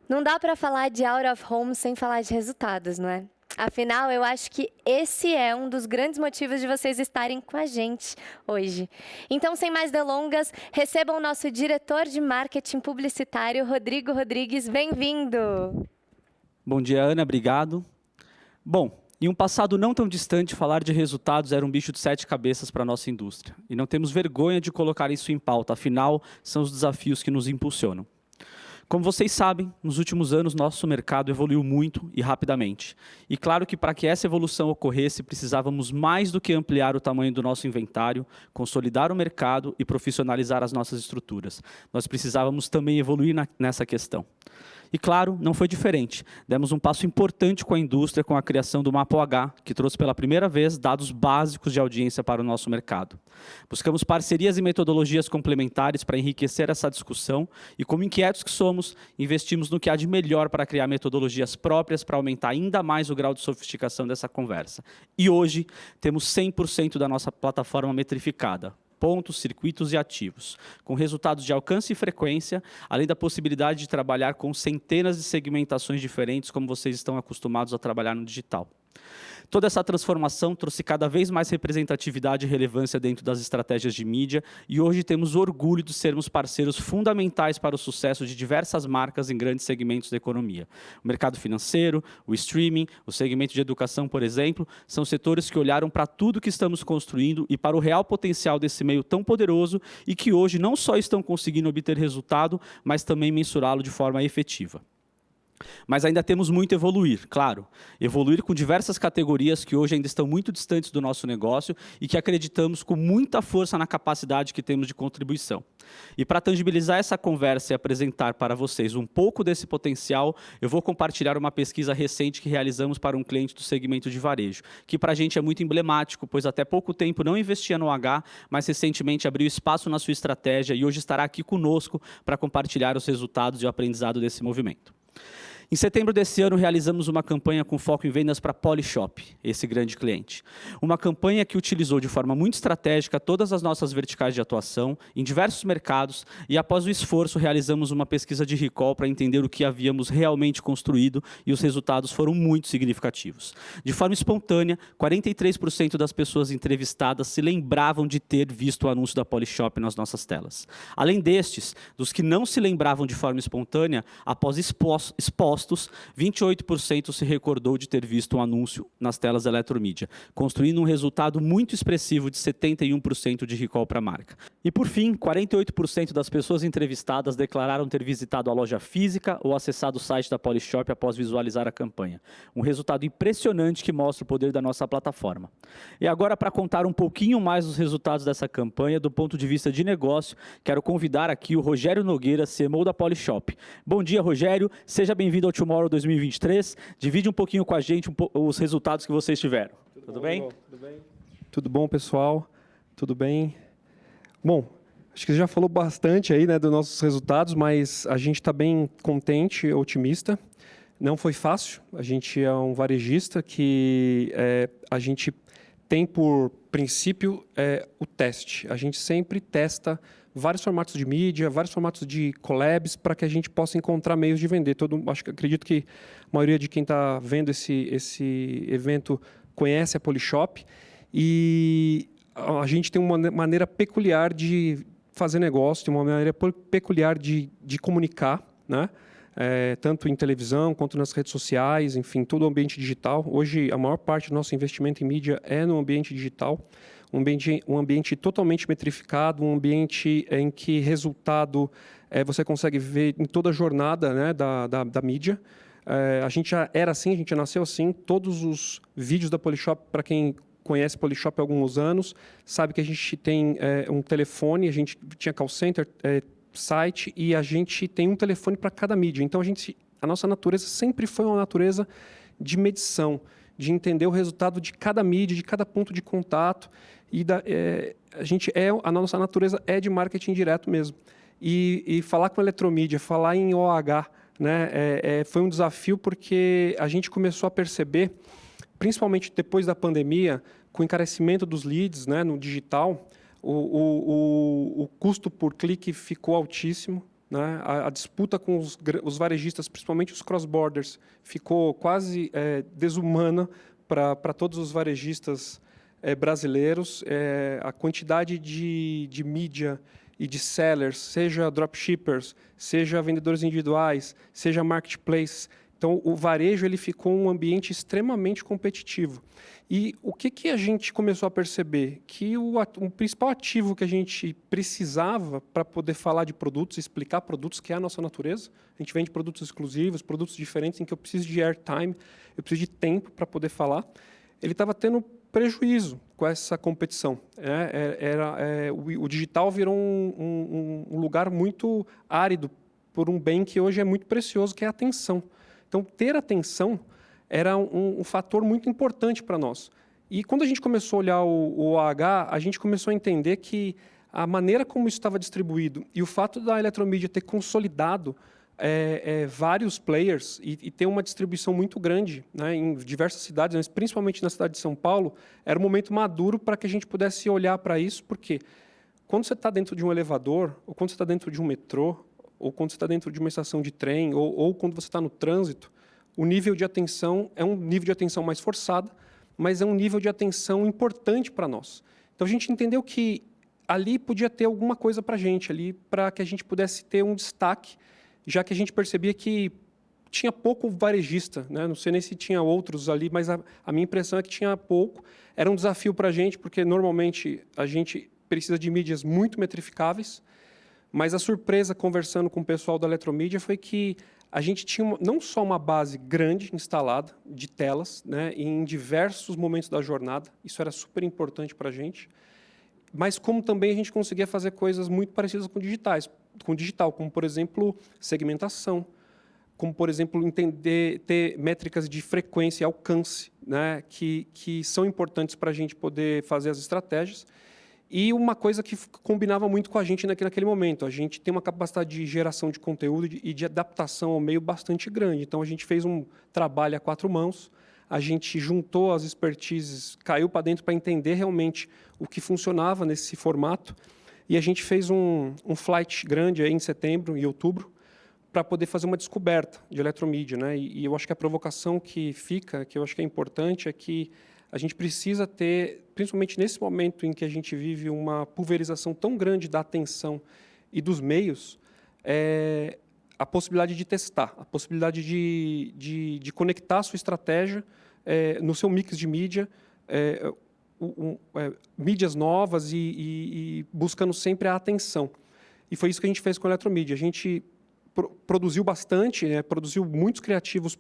Não dá para falar de out of home sem falar de resultados, não é? Afinal, eu acho que esse é um dos grandes motivos de vocês estarem com a gente hoje. Então, sem mais delongas, recebam o nosso diretor de marketing publicitário, Rodrigo Rodrigues. Bem-vindo! Bom dia, Ana. Obrigado. Bom, em um passado não tão distante, falar de resultados era um bicho de 7 cabeças para a nossa indústria. E não temos vergonha de colocar isso em pauta, afinal, são os desafios que nos impulsionam. Como vocês sabem, nos últimos anos, nosso mercado evoluiu muito e rapidamente. E claro que para que essa evolução ocorresse, precisávamos mais do que ampliar o tamanho do nosso inventário, consolidar o mercado e profissionalizar as nossas estruturas. Nós precisávamos também evoluir nessa questão. E claro, não foi diferente. Demos um passo importante com a indústria com a criação do Mapa OH, que trouxe pela primeira vez dados básicos de audiência para o nosso mercado. Buscamos parcerias e metodologias complementares para enriquecer essa discussão e, como inquietos que somos, investimos no que há de melhor para criar metodologias próprias para aumentar ainda mais o grau de sofisticação dessa conversa. E hoje, temos 100% da nossa plataforma metrificada. Pontos, circuitos e ativos, com resultados de alcance e frequência, além da possibilidade de trabalhar com centenas de segmentações diferentes, como vocês estão acostumados a trabalhar no digital. Toda essa transformação trouxe cada vez mais representatividade e relevância dentro das estratégias de mídia e hoje temos orgulho de sermos parceiros fundamentais para o sucesso de diversas marcas em grandes segmentos da economia. O mercado financeiro, o streaming, o segmento de educação, por exemplo, são setores que olharam para tudo que estamos construindo e para o real potencial desse meio tão poderoso e que hoje não só estão conseguindo obter resultado, mas também mensurá-lo de forma efetiva. Mas ainda temos muito a evoluir, claro. Evoluir com diversas categorias que hoje ainda estão muito distantes do nosso negócio e que acreditamos com muita força na capacidade que temos de contribuição. E para tangibilizar essa conversa e apresentar para vocês um pouco desse potencial, eu vou compartilhar uma pesquisa recente que realizamos para um cliente do segmento de varejo, que para a gente é muito emblemático, pois até pouco tempo não investia no H, mas recentemente abriu espaço na sua estratégia e hoje estará aqui conosco para compartilhar os resultados e o aprendizado desse movimento. Em setembro desse ano, realizamos uma campanha com foco em vendas para Polishop, esse grande cliente. Uma campanha que utilizou de forma muito estratégica todas as nossas verticais de atuação, em diversos mercados, e após o esforço, realizamos uma pesquisa de recall para entender o que havíamos realmente construído, e os resultados foram muito significativos. De forma espontânea, 43% das pessoas entrevistadas se lembravam de ter visto o anúncio da Polishop nas nossas telas. Além destes, dos que não se lembravam de forma espontânea, após expostos, 28% se recordou de ter visto um anúncio nas telas da eletromídia, construindo um resultado muito expressivo de 71% de recall para a marca. E, por fim, 48% das pessoas entrevistadas declararam ter visitado a loja física ou acessado o site da Polishop após visualizar a campanha. Um resultado impressionante que mostra o poder da nossa plataforma. E agora, para contar um pouquinho mais dos resultados dessa campanha, do ponto de vista de negócio, quero convidar aqui o Rogério Nogueira, CMO da Polishop. Bom dia, Rogério. Seja bem-vindo ao Tomorrow 2023. Divide um pouquinho com a gente os resultados que vocês tiveram. Tudo bem? Tudo bem? Tudo bom, pessoal? Tudo bem? Bom, acho que você já falou bastante aí, né, dos nossos resultados, mas a gente está bem contente, otimista. Não foi fácil. A gente é um varejista que a gente tem por princípio o teste. A gente sempre testa vários formatos de mídia, vários formatos de collabs para que a gente possa encontrar meios de vender. Acredito que a maioria de quem está vendo esse evento conhece a Polishop e a gente tem uma maneira peculiar de fazer negócio, tem uma maneira peculiar de comunicar, né? Tanto em televisão quanto nas redes sociais, enfim, todo o ambiente digital. Hoje, a maior parte do nosso investimento em mídia é no ambiente digital, um ambiente totalmente metrificado, um ambiente em que resultado você consegue ver em toda a jornada, né, da mídia. A gente já era assim, a gente já nasceu assim. Todos os vídeos da Polishop, para quem conhece Polishop há alguns anos, sabe que a gente tem um telefone, a gente tinha call center, site, e a gente tem um telefone para cada mídia. Então, a nossa natureza sempre foi uma natureza de medição, de entender o resultado de cada mídia, de cada ponto de contato. E a nossa natureza é de marketing direto mesmo. E falar com a eletromídia, falar em OH, né, foi um desafio porque a gente começou a perceber, principalmente depois da pandemia, com o encarecimento dos leads, né, no digital, o custo por clique ficou altíssimo, né? A disputa com os varejistas, principalmente os cross-borders, ficou quase desumana para todos os varejistas brasileiros. A quantidade de mídia e de sellers, seja dropshippers, seja vendedores individuais, seja marketplace. Então, o varejo ele ficou um ambiente extremamente competitivo. E o que a gente começou a perceber? Que o principal ativo que a gente precisava para poder falar de produtos, explicar produtos, que é a nossa natureza, a gente vende produtos exclusivos, produtos diferentes, em que eu preciso de airtime, eu preciso de tempo para poder falar, ele estava tendo prejuízo com essa competição. O digital virou um lugar muito árido por um bem que hoje é muito precioso, que é a atenção. Então, ter atenção era um fator muito importante para nós. E quando a gente começou a olhar o OAH, a gente começou a entender que a maneira como isso estava distribuído e o fato da Eletromídia ter consolidado vários players e ter uma distribuição muito grande, né, em diversas cidades, mas principalmente na cidade de São Paulo, era um momento maduro para que a gente pudesse olhar para isso, porque quando você está dentro de um elevador, ou quando você está dentro de um metrô, ou quando você está dentro de uma estação de trem, ou quando você está no trânsito, o nível de atenção é um nível de atenção mais forçado, mas é um nível de atenção importante para nós. Então, a gente entendeu que ali podia ter alguma coisa para a gente, ali para que a gente pudesse ter um destaque, já que a gente percebia que tinha pouco varejista, né? Não sei nem se tinha outros ali, mas a minha impressão é que tinha pouco. Era um desafio para a gente, porque normalmente a gente precisa de mídias muito metrificáveis, mas a surpresa, conversando com o pessoal da Eletromídia, foi que a gente tinha não só uma base grande instalada de telas, né, em diversos momentos da jornada, isso era super importante para a gente, mas como também a gente conseguia fazer coisas muito parecidas com digital, como, por exemplo, segmentação, como, por exemplo, ter métricas de frequência e alcance, né, que são importantes para a gente poder fazer as estratégias. E uma coisa que combinava muito com a gente naquele momento, a gente tem uma capacidade de geração de conteúdo e de adaptação ao meio bastante grande. Então, a gente fez um trabalho a 4 mãos, a gente juntou as expertises, caiu para dentro para entender realmente o que funcionava nesse formato, e a gente fez um flight grande aí em setembro e outubro, para poder fazer uma descoberta de eletromídia, né? E eu acho que a provocação que fica, que eu acho que é importante, é que a gente precisa ter, principalmente nesse momento em que a gente vive uma pulverização tão grande da atenção e dos meios, a possibilidade de testar, a possibilidade de conectar a sua estratégia no seu mix de mídia, mídias novas e buscando sempre a atenção. E foi isso que a gente fez com a Eletromídia. A gente produziu bastante, produziu muitos criativos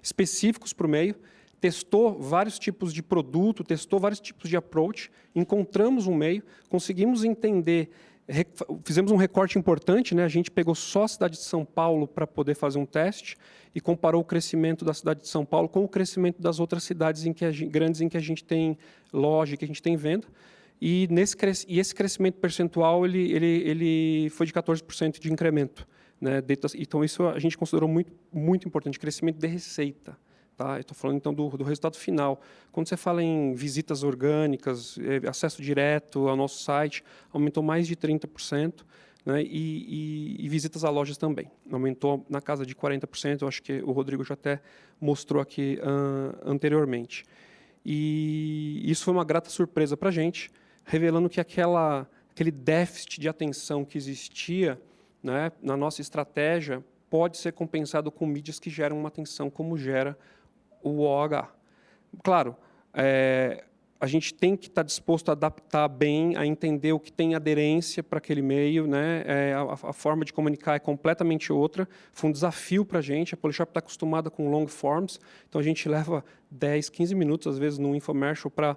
específicos para o meio, testou vários tipos de produto, testou vários tipos de approach, encontramos um meio, conseguimos entender, fizemos um recorte importante, né? A gente pegou só a cidade de São Paulo para poder fazer um teste e comparou o crescimento da cidade de São Paulo com o crescimento das outras cidades grandes em que a gente tem loja, que a gente tem venda. E esse crescimento percentual ele foi de 14% de incremento, né? Então, isso a gente considerou muito, muito importante, crescimento de receita. Tá? Eu estou falando, então, do resultado final. Quando você fala em visitas orgânicas, acesso direto ao nosso site, aumentou mais de 30%, né? E visitas a lojas também. Aumentou na casa de 40%, eu acho que o Rodrigo já até mostrou aqui anteriormente. E isso foi uma grata surpresa para a gente, revelando que aquele déficit de atenção que existia, né, na nossa estratégia pode ser compensado com mídias que geram uma atenção como gera o OH. Claro, a gente tem que estar disposto a adaptar bem, a entender o que tem aderência para aquele meio, né? A forma de comunicar é completamente outra. Foi um desafio para a gente. A Polishop está acostumada com long forms, então a gente leva 10, 15 minutos, às vezes, num infomercial para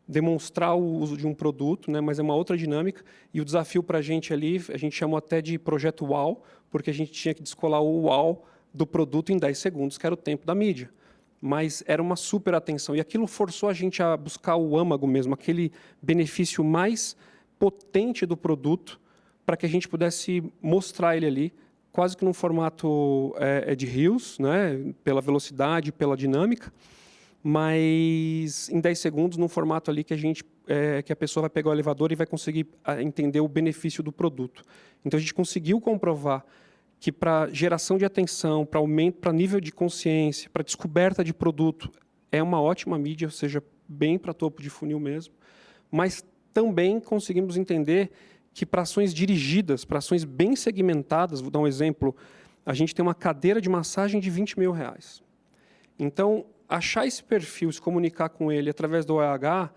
demonstrar o uso de um produto, né? Mas é uma outra dinâmica. E o desafio para a gente ali, a gente chamou até de projeto UAU, porque a gente tinha que descolar o UAU do produto em 10 segundos, que era o tempo da mídia. Mas era uma super atenção. E aquilo forçou a gente a buscar o âmago mesmo, aquele benefício mais potente do produto, para que a gente pudesse mostrar ele ali, quase que num formato de reels, né, pela velocidade, pela dinâmica, mas em 10 segundos, num formato ali que a gente que a pessoa vai pegar o elevador e vai conseguir entender o benefício do produto. Então, a gente conseguiu comprovar que para geração de atenção, para aumento, para nível de consciência, para descoberta de produto, é uma ótima mídia, ou seja, bem para topo de funil mesmo. Mas também conseguimos entender que para ações dirigidas, para ações bem segmentadas, vou dar um exemplo, a gente tem uma cadeira de massagem de R$20 mil. Então, achar esse perfil, se comunicar com ele através do OEH,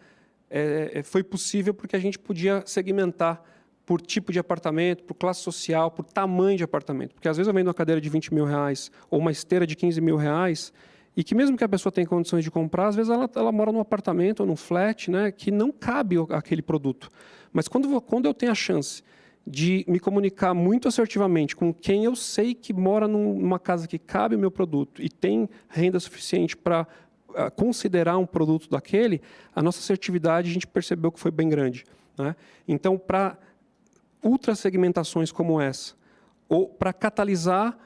foi possível porque a gente podia segmentar por tipo de apartamento, por classe social, por tamanho de apartamento. Porque às vezes eu vendo uma cadeira de R$20 mil ou uma esteira de R$15 mil, e que mesmo que a pessoa tenha condições de comprar, às vezes ela mora num apartamento ou num flat, né, que não cabe aquele produto. Mas quando eu tenho a chance de me comunicar muito assertivamente com quem eu sei que mora numa casa que cabe o meu produto e tem renda suficiente para considerar um produto daquele, a nossa assertividade a gente percebeu que foi bem grande, né? Então, para ultrasegmentações como essa, ou para catalisar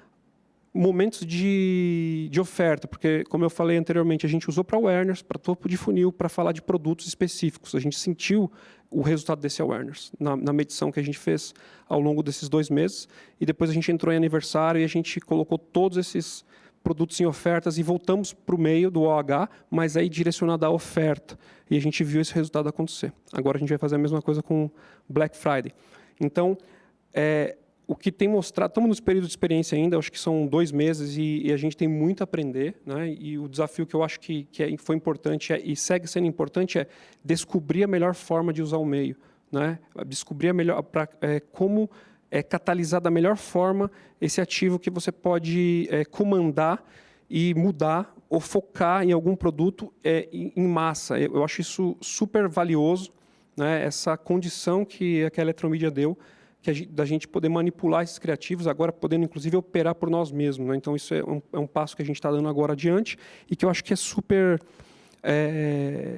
momentos de oferta, porque, como eu falei anteriormente, a gente usou para awareness, para topo de funil, para falar de produtos específicos. A gente sentiu o resultado desse awareness na medição que a gente fez ao longo desses 2 meses, e depois a gente entrou em aniversário e a gente colocou todos esses produtos em ofertas e voltamos para o meio do OH, mas aí direcionado à oferta. E a gente viu esse resultado acontecer. Agora a gente vai fazer a mesma coisa com Black Friday. Então, o que tem mostrado, estamos nos períodos de experiência ainda, acho que são 2 meses e a gente tem muito a aprender, né? E o desafio que eu acho que foi importante e segue sendo importante é descobrir a melhor forma de usar o meio, né? Descobrir como catalisar da melhor forma esse ativo que você pode comandar e mudar ou focar em algum produto em massa. Eu acho isso super valioso, né? Essa condição que a Eletromídia deu, da gente poder manipular esses criativos, agora podendo, inclusive, operar por nós mesmos, né? Então, isso é um passo que a gente está dando agora adiante e que eu acho que é super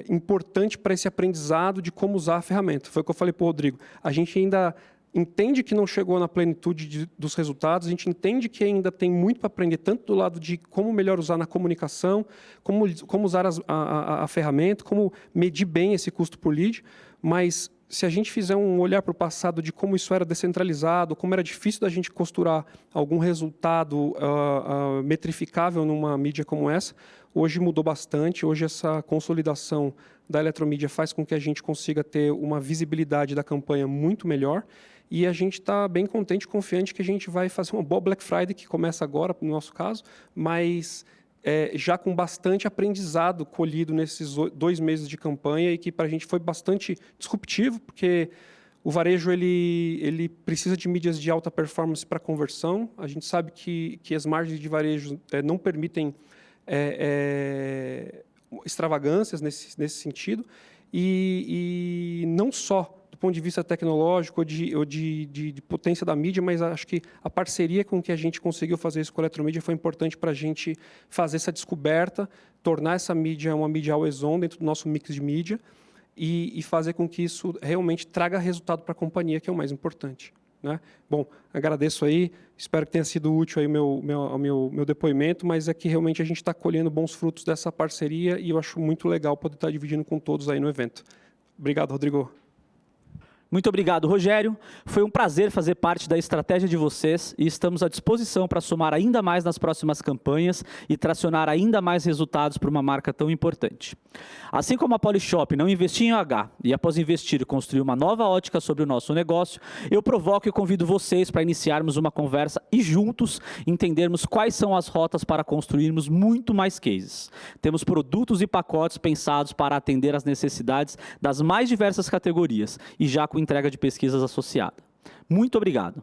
importante para esse aprendizado de como usar a ferramenta. Foi o que eu falei para o Rodrigo. A gente ainda entende que não chegou na plenitude dos resultados, a gente entende que ainda tem muito para aprender, tanto do lado de como melhor usar na comunicação, como usar a ferramenta, como medir bem esse custo por lead, mas se a gente fizer um olhar para o passado de como isso era descentralizado, como era difícil da gente costurar algum resultado metrificável numa mídia como essa, hoje mudou bastante. Hoje essa consolidação da Eletromídia faz com que a gente consiga ter uma visibilidade da campanha muito melhor e a gente está bem contente e confiante que a gente vai fazer uma boa Black Friday, que começa agora, no nosso caso, mas já com bastante aprendizado colhido nesses 2 meses de campanha e que para a gente foi bastante disruptivo, porque o varejo ele precisa de mídias de alta performance para conversão. A gente sabe que as margens de varejo não permitem extravagâncias nesse sentido, e não só do ponto de vista tecnológico ou de potência da mídia, mas acho que a parceria com que a gente conseguiu fazer isso com a Eletromídia foi importante para a gente fazer essa descoberta, tornar essa mídia uma mídia always on dentro do nosso mix de mídia e fazer com que isso realmente traga resultado para a companhia, que é o mais importante, né? Bom, agradeço aí, espero que tenha sido útil aí meu depoimento, mas é que realmente a gente está colhendo bons frutos dessa parceria e eu acho muito legal poder estar dividindo com todos aí no evento. Obrigado, Rodrigo. Muito obrigado, Rogério. Foi um prazer fazer parte da estratégia de vocês e estamos à disposição para somar ainda mais nas próximas campanhas e tracionar ainda mais resultados para uma marca tão importante. Assim como a Polishop não investiu em OH e após investir construiu uma nova ótica sobre o nosso negócio, eu provoco e convido vocês para iniciarmos uma conversa e juntos entendermos quais são as rotas para construirmos muito mais cases. Temos produtos e pacotes pensados para atender às necessidades das mais diversas categorias e já com entrega de pesquisas associada. Muito obrigado.